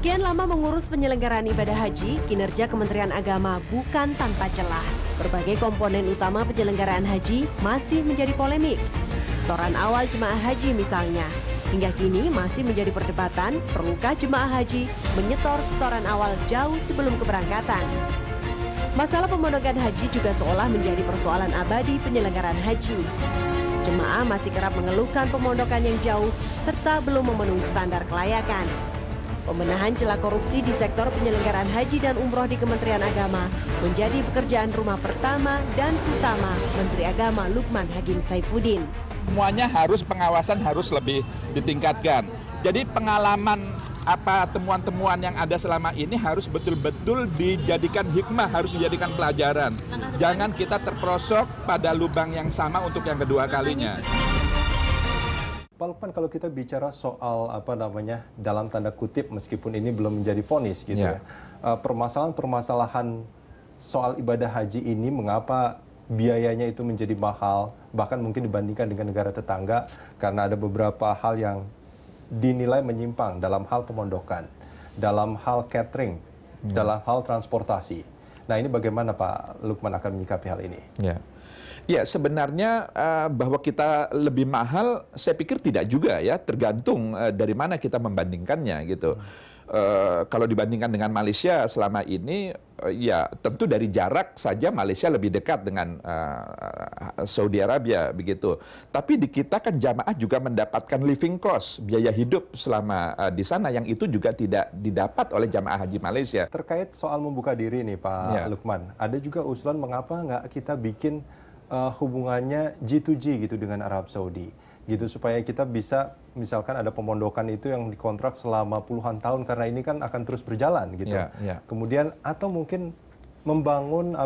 Sekian lama mengurus penyelenggaraan ibadah haji, kinerja Kementerian Agama bukan tanpa celah. Berbagai komponen utama penyelenggaraan haji masih menjadi polemik. Setoran awal jemaah haji misalnya. Hingga kini masih menjadi perdebatan, perlukah jemaah haji menyetor setoran awal jauh sebelum keberangkatan. Masalah pemondokan haji juga seolah menjadi persoalan abadi penyelenggaraan haji. Jemaah masih kerap mengeluhkan pemondokan yang jauh serta belum memenuhi standar kelayakan. Pembenahan celah korupsi di sektor penyelenggaraan haji dan umroh di Kementerian Agama menjadi pekerjaan rumah pertama dan utama Menteri Agama Lukman Hakim Saifuddin. Semuanya pengawasan harus lebih ditingkatkan. Jadi pengalaman temuan-temuan yang ada selama ini harus betul-betul dijadikan hikmah, harus dijadikan pelajaran. Jangan kita terperosok pada lubang yang sama untuk yang kedua kalinya. Pak Lukman, kalau kita bicara soal dalam tanda kutip meskipun ini belum menjadi vonis gitu ya. Permasalahan-permasalahan soal ibadah haji ini mengapa biayanya itu menjadi mahal, bahkan mungkin dibandingkan dengan negara tetangga karena ada beberapa hal yang dinilai menyimpang dalam hal pemondokan, dalam hal catering, dalam hal transportasi. Nah, ini bagaimana Pak Lukman akan menyikapi hal ini? Ya, sebenarnya bahwa kita lebih mahal, saya pikir tidak juga ya, tergantung dari mana kita membandingkannya gitu. Kalau dibandingkan dengan Malaysia selama ini, ya tentu dari jarak saja Malaysia lebih dekat dengan Saudi Arabia begitu. Tapi di kita kan jamaah juga mendapatkan living cost, biaya hidup selama di sana yang itu juga tidak didapat oleh jamaah haji Malaysia. Terkait soal membuka diri nih Pak Lukman, ada juga usulan mengapa nggak kita bikin hubungannya G2G gitu dengan Arab Saudi gitu supaya kita bisa misalkan ada pemondokan itu yang dikontrak selama puluhan tahun karena ini kan akan terus berjalan gitu. Kemudian atau mungkin membangun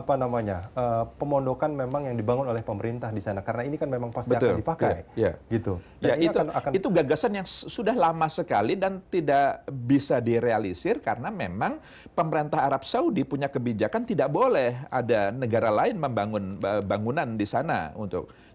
pemondokan memang yang dibangun oleh pemerintah di sana karena ini kan memang pasti akan dipakai gitu. Dan itu gagasan yang sudah lama sekali dan tidak bisa direalisir karena memang pemerintah Arab Saudi punya kebijakan tidak boleh ada negara lain membangun bangunan di sana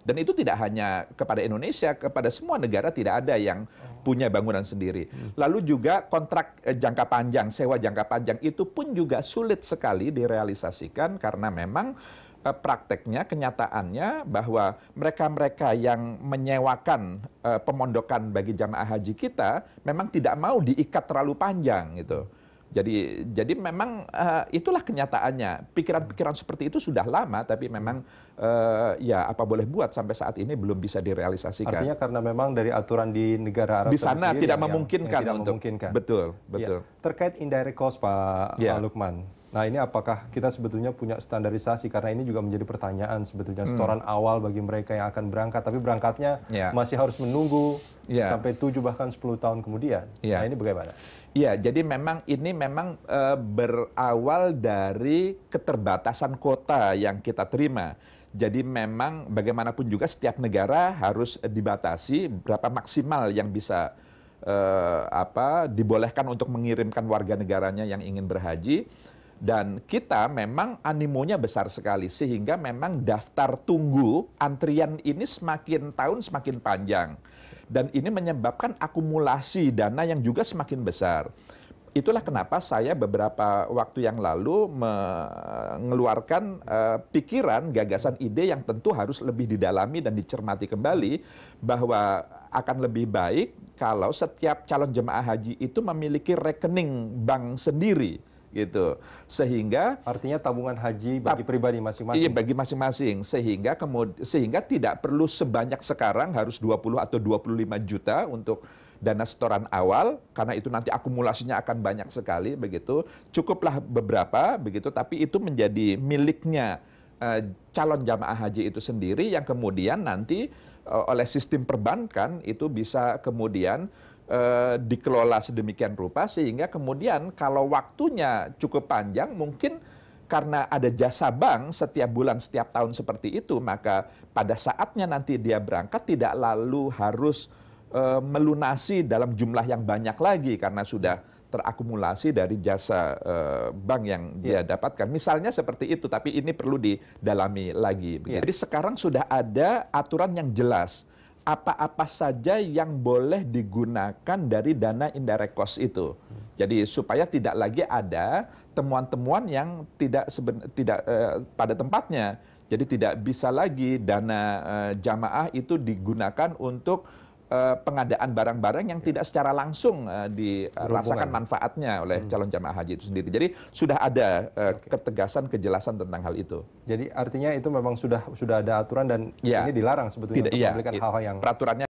dan itu tidak hanya kepada Indonesia, kepada semua negara tidak ada yang punya bangunan sendiri. Lalu juga kontrak jangka panjang, sewa jangka panjang itu pun juga sulit sekali direalisasikan karena memang prakteknya, kenyataannya bahwa mereka-mereka yang menyewakan pemondokan bagi jamaah haji kita memang tidak mau diikat terlalu panjang gitu. Jadi memang itulah kenyataannya. Pikiran-pikiran seperti itu sudah lama, tapi memang apa boleh buat sampai saat ini belum bisa direalisasikan. Artinya karena memang dari aturan di negara Arab di sana tidak memungkinkan untuk betul. Terkait indirect cost Pak Lukman. Nah, ini apakah kita sebetulnya punya standarisasi karena ini juga menjadi pertanyaan sebetulnya setoran awal bagi mereka yang akan berangkat tapi berangkatnya masih harus menunggu sampai 7 bahkan 10 tahun kemudian. Nah, ini bagaimana? Iya, jadi ini memang berawal dari keterbatasan kota yang kita terima. Jadi memang bagaimanapun juga setiap negara harus dibatasi berapa maksimal yang bisa dibolehkan untuk mengirimkan warga negaranya yang ingin berhaji. Dan kita memang animonya besar sekali sehingga memang daftar tunggu antrian ini semakin tahun semakin panjang. Dan ini menyebabkan akumulasi dana yang juga semakin besar. Itulah kenapa saya beberapa waktu yang lalu mengeluarkan pikiran, gagasan, ide yang tentu harus lebih didalami dan dicermati kembali bahwa akan lebih baik kalau setiap calon jemaah haji itu memiliki rekening bank sendiri. Gitu. Sehingga artinya tabungan haji bagi pribadi masing-masing. Iya, bagi masing-masing. Sehingga tidak perlu sebanyak sekarang harus 20 atau 25 juta untuk dana setoran awal karena itu nanti akumulasinya akan banyak sekali begitu. Cukuplah beberapa begitu tapi itu menjadi miliknya calon jamaah haji itu sendiri yang kemudian nanti oleh sistem perbankan itu bisa kemudian dikelola sedemikian rupa sehingga kemudian kalau waktunya cukup panjang mungkin karena ada jasa bank setiap bulan setiap tahun seperti itu maka pada saatnya nanti dia berangkat tidak lalu harus melunasi dalam jumlah yang banyak lagi karena sudah terakumulasi dari jasa bank yang dia dapatkan. Misalnya seperti itu, tapi ini perlu didalami lagi. Jadi sekarang sudah ada aturan yang jelas. Apa-apa saja yang boleh digunakan dari dana indirect cost itu. Jadi supaya tidak lagi ada temuan-temuan yang tidak pada tempatnya. Jadi tidak bisa lagi dana jamaah itu digunakan untuk pengadaan barang-barang yang tidak secara langsung dirasakan manfaatnya oleh calon jamaah haji itu sendiri. Jadi sudah ada ketegasan, kejelasan tentang hal itu. Jadi artinya itu memang sudah ada aturan dan ini dilarang sebetulnya untuk memberikan hal-hal yang peraturannya